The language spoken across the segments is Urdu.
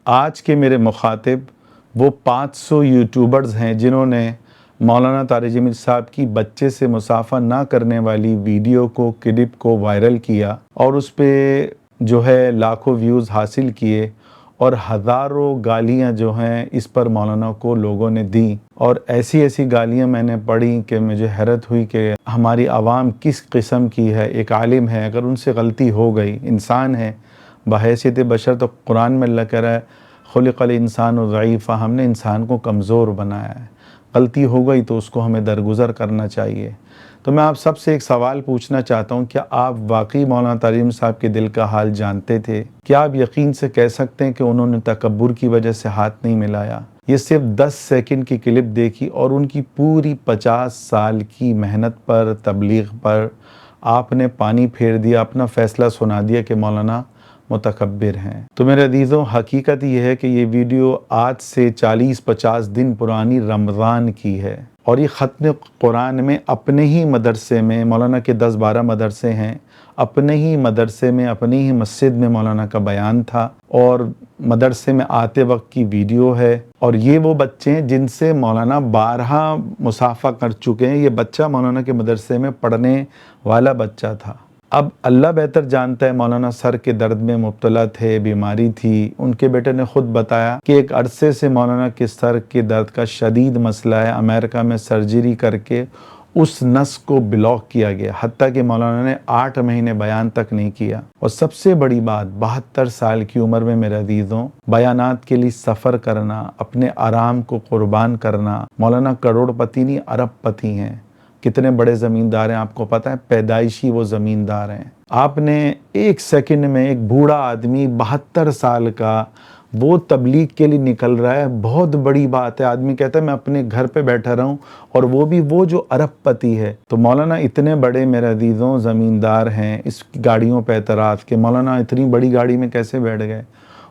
آج کے میرے مخاطب وہ 500 یوٹیوبرز ہیں جنہوں نے مولانا طارق جمیل صاحب کی بچے سے مصافحہ نہ کرنے والی ویڈیو کو کلپ کو وائرل کیا اور اس پہ جو ہے لاکھوں ویوز حاصل کیے اور ہزاروں گالیاں جو ہیں اس پر مولانا کو لوگوں نے دیں، اور ایسی ایسی گالیاں میں نے پڑھی کہ مجھے حیرت ہوئی کہ ہماری عوام کس قسم کی ہے۔ ایک عالم ہے، اگر ان سے غلطی ہو گئی، انسان ہے بحیثیت بشر، تو قرآن میں اللہ کہہ رہا ہے خلق الانسان ضعیفا، ہم نے انسان کو کمزور بنایا ہے، غلطی ہو گئی تو اس کو ہمیں درگزر کرنا چاہیے۔ تو میں آپ سب سے ایک سوال پوچھنا چاہتا ہوں، کیا آپ واقعی مولانا طارق جمیل صاحب کے دل کا حال جانتے تھے؟ کیا آپ یقین سے کہہ سکتے ہیں کہ انہوں نے تکبر کی وجہ سے ہاتھ نہیں ملایا؟ یہ صرف 10 سیکنڈ کی کلپ دیکھی اور ان کی پوری 50 سال کی محنت پر، تبلیغ پر آپ نے پانی پھیر دیا، اپنا فیصلہ سنا دیا کہ مولانا متکبر ہیں۔ تو میرے عزیزوں، حقیقت یہ ہے کہ یہ ویڈیو آج سے 40-50 دن پرانی رمضان کی ہے، اور یہ ختم قرآن میں اپنے ہی مدرسے میں، مولانا کے 10-12 مدرسے ہیں، اپنے ہی مدرسے میں، اپنی ہی مسجد میں مولانا کا بیان تھا، اور مدرسے میں آتے وقت کی ویڈیو ہے۔ اور یہ وہ بچے ہیں جن سے مولانا 12 مصافحہ کر چکے ہیں۔ یہ بچہ مولانا کے مدرسے میں پڑھنے والا بچہ تھا۔ اب اللہ بہتر جانتا ہے، مولانا سر کے درد میں مبتلا تھے، بیماری تھی۔ ان کے بیٹے نے خود بتایا کہ ایک عرصے سے مولانا کے سر کے درد کا شدید مسئلہ ہے، امریکہ میں سرجری کر کے اس نس کو بلاک کیا گیا، حتیٰ کہ مولانا نے 8 مہینے بیان تک نہیں کیا۔ اور سب سے بڑی بات، 72 سال کی عمر میں میرے عزیزوں، بیانات کے لیے سفر کرنا، اپنے آرام کو قربان کرنا۔ مولانا کروڑ پتی نہیں، ارب پتی ہیں۔ کتنے بڑے زمیندار ہیں آپ کو پتہ ہے، پیدائشی وہ زمیندار ہیں۔ آپ نے ایک سیکنڈ میں ایک بوڑھا آدمی 72 سال کا وہ تبلیغ کے لیے نکل رہا ہے، بہت بڑی بات ہے۔ آدمی کہتا ہے میں اپنے گھر پہ بیٹھا رہوں، اور وہ بھی وہ جو ارب پتی ہے۔ تو مولانا اتنے بڑے میرے عزیزوں زمیندار ہیں، اس گاڑیوں پہ اعتراض کہ مولانا اتنی بڑی گاڑی میں کیسے بیٹھ گئے؟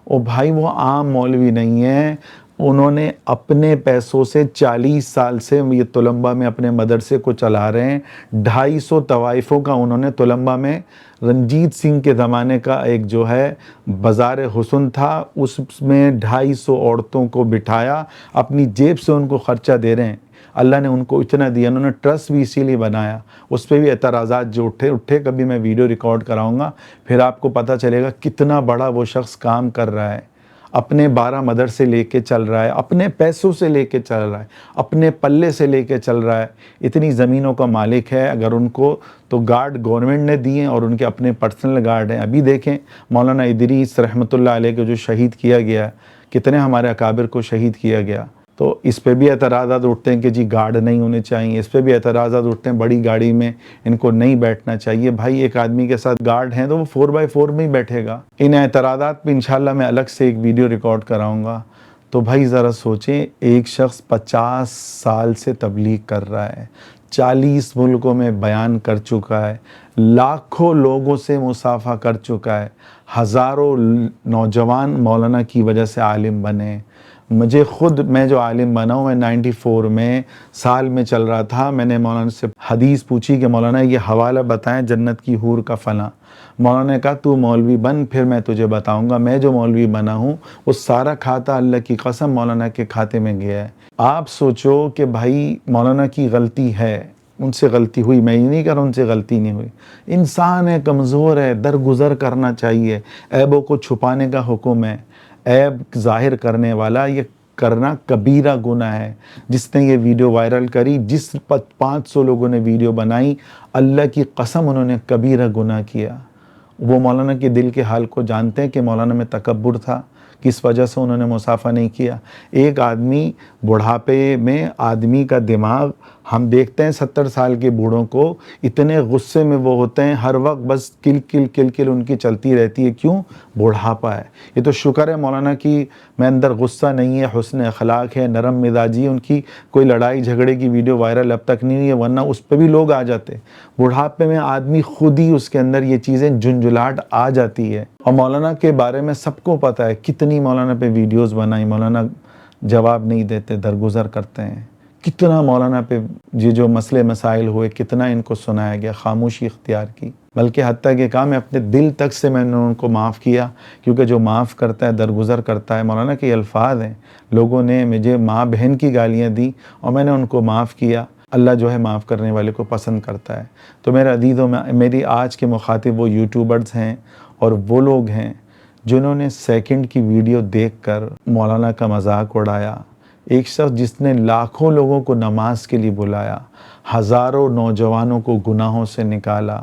او بھائی، وہ عام مولوی نہیں ہیں، انہوں نے اپنے پیسوں سے 40 سال سے یہ تلمبہ میں اپنے مدرسے کو چلا رہے ہیں۔ 250 طوائفوں کا انہوں نے تلمبہ میں، رنجیت سنگھ کے زمانے کا ایک جو ہے بازار حسن تھا، اس میں 250 عورتوں کو بٹھایا، اپنی جیب سے ان کو خرچہ دے رہے ہیں۔ اللہ نے ان کو اتنا دیا، انہوں نے ٹرسٹ بھی اسی لیے بنایا۔ اس پہ بھی اعتراضات جو اٹھے کبھی میں ویڈیو ریکارڈ کراؤں گا، پھر آپ کو پتہ چلے گا کتنا بڑا وہ شخص کام کر رہا ہے۔ اپنے 12 مدرسے لے کے چل رہا ہے، اپنے پیسوں سے لے کے چل رہا ہے، اپنے پلے سے لے کے چل رہا ہے۔ اتنی زمینوں کا مالک ہے، اگر ان کو تو گارڈ گورنمنٹ نے دیے اور ان کے اپنے پرسنل گارڈ ہیں۔ ابھی دیکھیں مولانا ادریس رحمۃ اللہ علیہ کو جو شہید کیا گیا، کتنے ہمارے اکابر کو شہید کیا گیا۔ تو اس پہ بھی اعتراضات اٹھتے ہیں کہ جی گارڈ نہیں ہونے چاہیے، اس پہ بھی اعتراضات اٹھتے ہیں بڑی گاڑی میں ان کو نہیں بیٹھنا چاہیے۔ بھائی ایک آدمی کے ساتھ گارڈ ہیں تو وہ 4x4 میں ہی بیٹھے گا۔ ان اعتراضات پہ انشاءاللہ میں الگ سے ایک ویڈیو ریکارڈ کراؤں گا۔ تو بھائی ذرا سوچیں، ایک شخص 50 سال سے تبلیغ کر رہا ہے، 40 ملکوں میں بیان کر چکا ہے، لاکھوں لوگوں سے مصافحہ کر چکا ہے، ہزاروں نوجوان مولانا کی وجہ سے عالم بنے۔ میں جو عالم بنا ہوں، میں 94 میں سال میں چل رہا تھا، میں نے مولانا سے حدیث پوچھی کہ مولانا یہ حوالہ بتائیں جنت کی حور کا فلاں۔ مولانا نے کہا تو مولوی بن، پھر میں تجھے بتاؤں گا۔ میں جو مولوی بنا ہوں وہ سارا کھاتا اللہ کی قسم مولانا کے کھاتے میں گیا ہے۔ آپ سوچو کہ بھائی مولانا کی غلطی ہے، ان سے غلطی ہوئی، میں یہ نہیں کہہ رہا ان سے غلطی نہیں ہوئی، انسان ہے، کمزور ہے، درگزر کرنا چاہیے۔ عیبوں کو چھپانے کا حکم ہے، عیب ظاہر کرنے والا یہ کرنا کبیرہ گناہ ہے۔ جس نے یہ ویڈیو وائرل کری، جس 500 لوگوں نے ویڈیو بنائی، اللہ کی قسم انہوں نے کبیرہ گناہ کیا۔ وہ مولانا کے دل کے حال کو جانتے ہیں کہ مولانا میں تکبر تھا، کس وجہ سے انہوں نے مصافحہ نہیں کیا۔ ایک آدمی بڑھاپے میں، آدمی کا دماغ، ہم دیکھتے ہیں 70 سال کے بوڑھوں کو اتنے غصے میں وہ ہوتے ہیں، ہر وقت بس کل کل ان کی چلتی رہتی ہے۔ کیوں؟ بڑھاپا ہے۔ یہ تو شکر ہے مولانا کی میں اندر غصہ نہیں ہے، حسن اخلاق ہے، نرم مزاجی، ان کی کوئی لڑائی جھگڑے کی ویڈیو وائرل اب تک نہیں ہوئی ہے، ورنہ اس پہ بھی لوگ آ جاتے۔ بڑھاپے میں آدمی خود ہی اس کے اندر یہ چیزیں جھنجھلاہٹ آ جاتی ہے۔ اور مولانا کے بارے میں سب کو پتہ ہے، کتنی مولانا پہ ویڈیوز بنائی، مولانا جواب نہیں دیتے، درگزر کرتے ہیں۔ کتنا مولانا پہ یہ جو مسئلے مسائل ہوئے کتنا ان کو سنایا گیا، خاموشی اختیار کی، بلکہ حتیٰ کہ کہا میں اپنے دل تک سے میں نے ان کو معاف کیا، کیونکہ جو معاف کرتا ہے درگزر کرتا ہے۔ مولانا کے یہ الفاظ ہیں، لوگوں نے مجھے ماں بہن کی گالیاں دی اور میں نے ان کو معاف کیا، اللہ جو ہے معاف کرنے والے کو پسند کرتا ہے۔ تو میرے عزیزوں، میری آج کے مخاطب وہ یوٹیوبرز ہیں اور وہ لوگ ہیں جنہوں نے سیکنڈ کی ویڈیو دیکھ کر مولانا کا مذاق اڑایا۔ ایک شخص جس نے لاکھوں لوگوں کو نماز کے لیے بلایا، ہزاروں نوجوانوں کو گناہوں سے نکالا،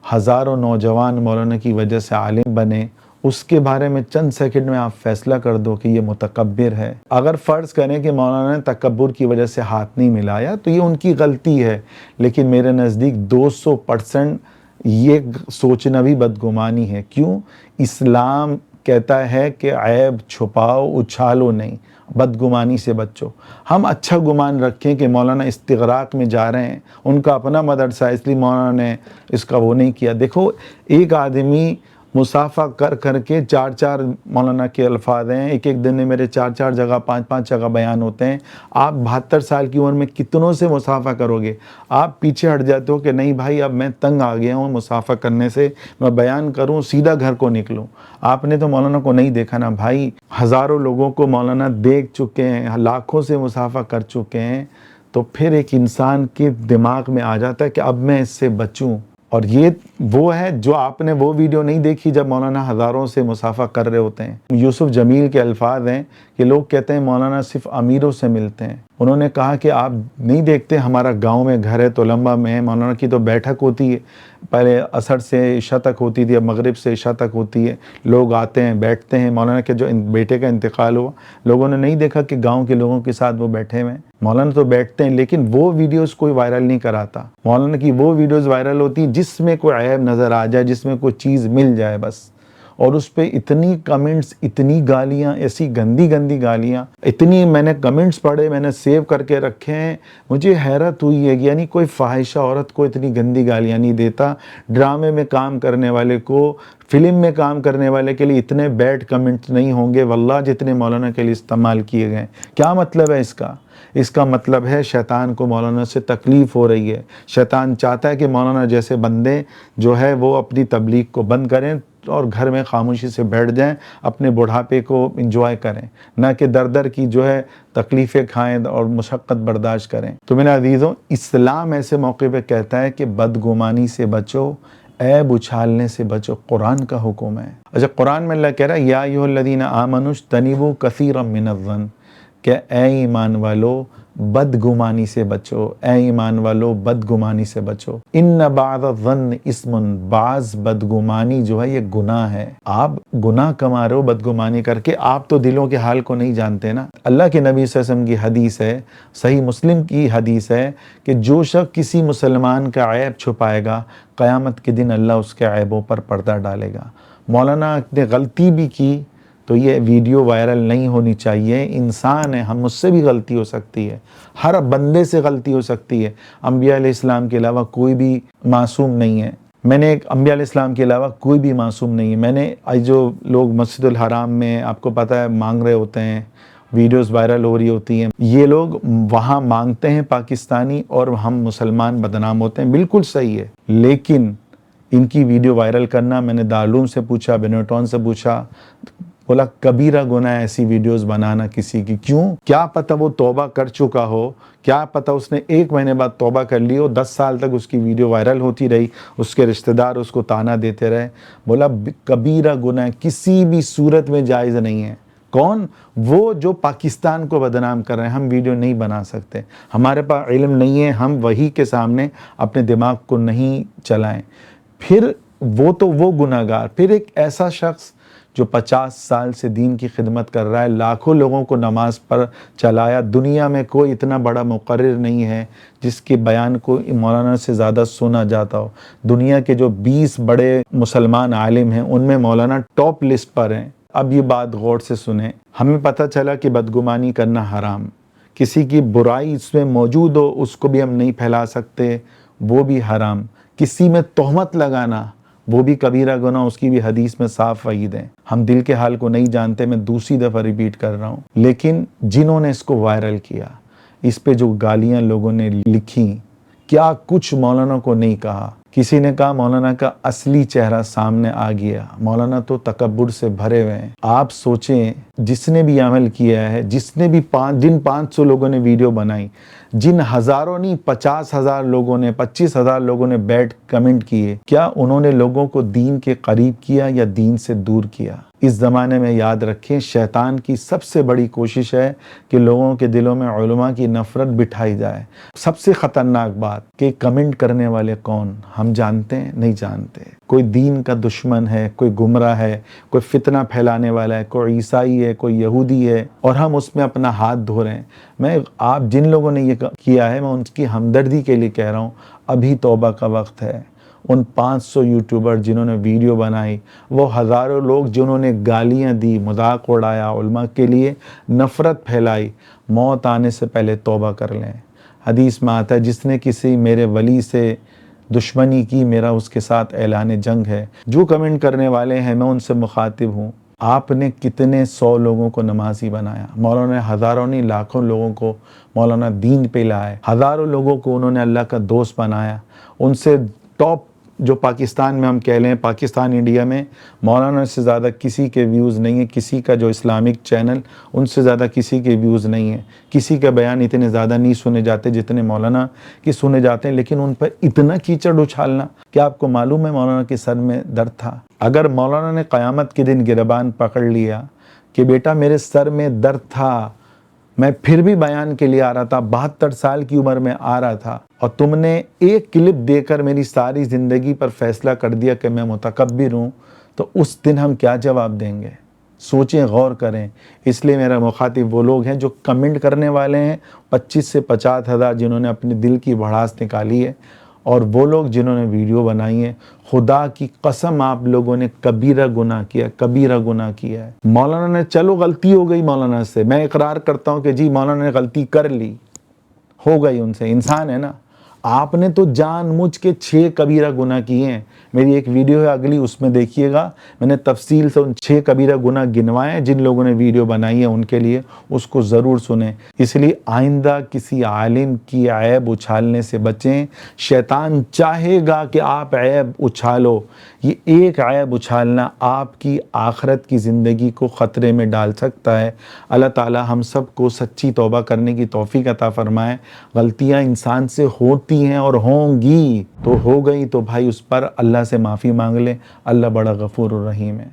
ہزاروں نوجوان مولانا کی وجہ سے عالم بنے، اس کے بارے میں چند سیکنڈ میں آپ فیصلہ کر دو کہ یہ متکبر ہے۔ اگر فرض کریں کہ مولانا نے تکبر کی وجہ سے ہاتھ نہیں ملایا تو یہ ان کی غلطی ہے، لیکن میرے نزدیک 200% یہ سوچنا بھی بدگمانی ہے۔ کیوں؟ اسلام کہتا ہے کہ عیب چھپاؤ، اچھالو نہیں، بدگمانی سے بچو۔ ہم اچھا گمان رکھیں کہ مولانا استغراق میں جا رہے ہیں، ان کا اپنا مدرسہ ہے اس لیے مولانا نے اس کا وہ نہیں کیا۔ دیکھو، ایک آدمی مسافہ کر کر کے 4 مولانا کے الفاظ ہیں، ایک دن میں میرے 4 جگہ 5 جگہ بیان ہوتے ہیں۔ آپ 72 سال کی عمر میں کتنوں سے مسافہ کرو گے؟ آپ پیچھے ہٹ جاتے ہو کہ نہیں بھائی اب میں تنگ آ گیا ہوں مسافہ کرنے سے، میں بیان کروں سیدھا گھر کو نکلوں۔ آپ نے تو مولانا کو نہیں دیکھا نا بھائی، ہزاروں لوگوں کو مولانا دیکھ چکے ہیں، لاکھوں سے مسافہ کر چکے ہیں، تو پھر ایک انسان کے دماغ میں آ جاتا ہے کہ اب میں اس سے بچوں۔ اور یہ وہ ہے جو آپ نے وہ ویڈیو نہیں دیکھی جب مولانا ہزاروں سے مسافہ کر رہے ہوتے ہیں۔ یوسف جمیل کے الفاظ ہیں کہ لوگ کہتے ہیں مولانا صرف امیروں سے ملتے ہیں۔ انہوں نے کہا کہ آپ نہیں دیکھتے ہمارا گاؤں میں گھر ہے تولمبا میں، مولانا کی تو بیٹھک ہوتی ہے، پہلے عصر سے عشاء تک ہوتی تھی، اب مغرب سے عشاء تک ہوتی ہے، لوگ آتے ہیں بیٹھتے ہیں۔ مولانا کے جو بیٹے کا انتقال ہوا، لوگوں نے نہیں دیکھا کہ گاؤں کے لوگوں کے ساتھ وہ بیٹھے ہوئے ہیں، مولانا تو بیٹھتے ہیں، لیکن وہ ویڈیوز کوئی وائرل نہیں کراتا۔ مولانا کی وہ ویڈیوز وائرل ہوتی ہیں جس میں کوئی عیب نظر آ جائے، جس میں کوئی چیز مل جائے بس، اور اس پہ اتنی کمنٹس، اتنی گالیاں، ایسی گندی گندی گالیاں، اتنی میں نے کمنٹس پڑھے، میں نے سیو کر کے رکھے ہیں۔ مجھے حیرت ہوئی ہے، یعنی کوئی فاحشہ عورت کو اتنی گندی گالیاں نہیں دیتا۔ ڈرامے میں کام کرنے والے کو، فلم میں کام کرنے والے کے لیے اتنے بیڈ کمنٹس نہیں ہوں گے واللہ جتنے مولانا کے لیے استعمال کیے گئے۔ کیا مطلب ہے اس کا؟ اس کا مطلب ہے شیطان کو مولانا سے تکلیف ہو رہی ہے۔ شیطان چاہتا ہے کہ مولانا جیسے بندے جو ہے وہ اپنی تبلیغ کو بند کریں اور گھر میں خاموشی سے بیٹھ جائیں، اپنے بڑھاپے کو انجوائے کریں، نہ کہ در در کی جو ہے تکلیفیں کھائیں اور مشقت برداشت کریں۔ تو میرے عزیزوں، اسلام ایسے موقع پہ کہتا ہے کہ بدگمانی سے بچو، عیب اچھالنے سے بچو، قرآن کا حکم ہے۔ اچھا، قرآن میں اللہ کہہ رہا ہے یا ایھا الذین آمنوا اجتنبوا کثیرا من الظن، کہ اے ایمان والو بدگمانی سے بچو، اے ایمان والو بدگمانی سے بچو۔ ان بعض الظن اسم، بعض بدگمانی جو ہے یہ گناہ ہے۔ آپ گناہ کما رہے ہو بدگمانی کر کے، آپ تو دلوں کے حال کو نہیں جانتے نا۔ اللہ کے نبی صلی اللہ علیہ وسلم کی حدیث ہے، صحیح مسلم کی حدیث ہے کہ جو شخص کسی مسلمان کا عیب چھپائے گا، قیامت کے دن اللہ اس کے عیبوں پر پردہ ڈالے گا۔ مولانا نے غلطی بھی کی تو یہ ویڈیو وائرل نہیں ہونی چاہیے۔ انسان ہے، ہم، مجھ سے بھی غلطی ہو سکتی ہے، ہر بندے سے غلطی ہو سکتی ہے۔ انبیاء علیہ السلام کے علاوہ کوئی بھی معصوم نہیں ہے۔ میں نے انبیاء علیہ السلام کے علاوہ کوئی بھی معصوم نہیں ہے۔ میں نے جو لوگ مسجد الحرام میں آپ کو پتہ ہے مانگ رہے ہوتے ہیں، ویڈیوز وائرل ہو رہی ہوتی ہیں، یہ لوگ وہاں مانگتے ہیں پاکستانی اور ہم مسلمان بدنام ہوتے ہیں، بالکل صحیح ہے، لیکن ان کی ویڈیو وائرل کرنا، میں نے دارالعلوم سے پوچھا، بینوٹون سے پوچھا، بولا کبیرہ گناہ ہے ایسی ویڈیوز بنانا کسی کی۔ کیوں؟ کیا پتہ وہ توبہ کر چکا ہو، کیا پتہ اس نے 1 مہینے بعد توبہ کر لی ہو، 10 سال تک اس کی ویڈیو وائرل ہوتی رہی، اس کے رشتہ دار اس کو تانا دیتے رہے۔ بولا کبیرہ گناہ کسی بھی صورت میں جائز نہیں ہے۔ کون؟ وہ جو پاکستان کو بدنام کر رہے ہیں۔ ہم ویڈیو نہیں بنا سکتے، ہمارے پاس علم نہیں ہے، ہم وہی کے سامنے اپنے دماغ کو نہیں چلائیں۔ پھر وہ تو وہ گناہ گار، پھر ایک ایسا شخص جو 50 سال سے دین کی خدمت کر رہا ہے، لاکھوں لوگوں کو نماز پر چلایا، دنیا میں کوئی اتنا بڑا مقرر نہیں ہے جس کے بیان کو مولانا سے زیادہ سنا جاتا ہو۔ دنیا کے جو 20 بڑے مسلمان عالم ہیں ان میں مولانا ٹاپ لسٹ پر ہیں۔ اب یہ بات غور سے سنیں، ہمیں پتہ چلا کہ بدگمانی کرنا حرام، کسی کی برائی اس میں موجود ہو اس کو بھی ہم نہیں پھیلا سکتے، وہ بھی حرام۔ کسی میں تہمت لگانا وہ بھی کبیرہ گناہ، اس کی بھی حدیث میں صاف وعید ہے۔ ہم دل کے حال کو نہیں جانتے، میں دوسری دفعہ ریپیٹ کر رہا ہوں، لیکن جنہوں نے اس کو وائرل کیا، اس پہ جو گالیاں لوگوں نے لکھی، کیا کچھ مولانا کو نہیں کہا۔ کسی نے کہا مولانا کا اصلی چہرہ سامنے آ گیا، مولانا تو تکبر سے بھرے ہوئے ہیں۔ آپ سوچیں، جس نے بھی عمل کیا ہے، جس نے بھی جن 500 لوگوں نے ویڈیو بنائی، جن ہزاروں نہیں 50,000 لوگوں نے 25,000 لوگوں نے بیٹھ کمنٹ کیے، کیا انہوں نے لوگوں کو دین کے قریب کیا یا دین سے دور کیا؟ اس زمانے میں یاد رکھیں، شیطان کی سب سے بڑی کوشش ہے کہ لوگوں کے دلوں میں علماء کی نفرت بٹھائی جائے۔ سب سے خطرناک بات کہ کمنٹ کرنے والے کون، ہم جانتے ہیں؟ نہیں جانتے۔ کوئی دین کا دشمن ہے، کوئی گمراہ ہے، کوئی فتنہ پھیلانے والا ہے، کوئی عیسائی ہے، کوئی یہودی ہے، اور ہم اس میں اپنا ہاتھ دھو رہے ہیں۔ آپ جن لوگوں نے یہ کیا ہے، میں ان کی ہمدردی کے لیے کہہ رہا ہوں، ابھی توبہ کا وقت ہے۔ ان 500 یوٹیوبر جنہوں نے ویڈیو بنائی، وہ ہزاروں لوگ جنہوں نے گالیاں دی، مذاق اڑایا، علماء کے لیے نفرت پھیلائی، موت آنے سے پہلے توبہ کر لیں۔ حدیث میں آتا ہے، جس نے کسی میرے ولی سے دشمنی کی، میرا اس کے ساتھ اعلان جنگ ہے۔ جو کمنٹ کرنے والے ہیں، میں ان سے مخاطب ہوں، آپ نے کتنے 100 لوگوں کو نمازی بنایا؟ مولانا نے ہزاروں نہیں لاکھوں لوگوں کو مولانا دین پہ لائے، ہزاروں لوگوں کو انہوں نے اللہ کا دوست بنایا۔ ان سے ٹاپ جو پاکستان میں ہم کہہ لیں، پاکستان انڈیا میں مولانا سے زیادہ کسی کے ویوز نہیں ہیں، کسی کا جو اسلامک چینل ان سے زیادہ کسی کے ویوز نہیں ہیں، کسی کا بیان اتنے زیادہ نہیں سنے جاتے جتنے مولانا کی سنے جاتے ہیں، لیکن ان پر اتنا کیچڑ اچھالنا، کیا آپ کو معلوم ہے مولانا کے سر میں درد تھا؟ اگر مولانا نے قیامت کے دن گریبان پکڑ لیا کہ بیٹا میرے سر میں درد تھا، میں پھر بھی بیان کے لیے آ رہا تھا، 72 سال کی عمر میں آ رہا تھا، اور تم نے ایک کلپ دے کر میری ساری زندگی پر فیصلہ کر دیا کہ میں متکبر ہوں، تو اس دن ہم کیا جواب دیں گے؟ سوچیں، غور کریں۔ اس لیے میرا مخاطب وہ لوگ ہیں جو کمنٹ کرنے والے ہیں، 25 سے 50 ہزار جنہوں نے اپنے دل کی بھڑاس نکالی ہے، اور وہ لوگ جنہوں نے ویڈیو بنائی ہے، خدا کی قسم آپ لوگوں نے کبیرہ گناہ کیا، کبیرہ گناہ کیا ہے۔ مولانا نے، چلو غلطی ہو گئی مولانا سے، میں اقرار کرتا ہوں کہ جی مولانا نے غلطی کر لی، ہو گئی ان سے، انسان ہے نا۔ آپ نے تو جان مجھ کے 6 کبیرہ گناہ کیے ہیں۔ میری ایک ویڈیو ہے اگلی، اس میں دیکھیے گا، میں نے تفصیل سے ان 6 کبیرہ گناہ گنوائے ہیں۔ جن لوگوں نے ویڈیو بنائی ہے ان کے لیے اس کو ضرور سنیں۔ اس لیے آئندہ کسی عالم کی عیب اچھالنے سے بچیں۔ شیطان چاہے گا کہ آپ عیب اچھالو، یہ ایک عیب اچھالنا آپ کی آخرت کی زندگی کو خطرے میں ڈال سکتا ہے۔ اللہ تعالی ہم سب کو سچی توبہ کرنے کی توفیق عطا فرمائے۔ غلطیاں انسان سے ہوتی ہیں اور ہوں گی، تو ہو گئی تو بھائی اس پر اللہ سے معافی مانگ لیں، اللہ بڑا غفور الرحیم ہے۔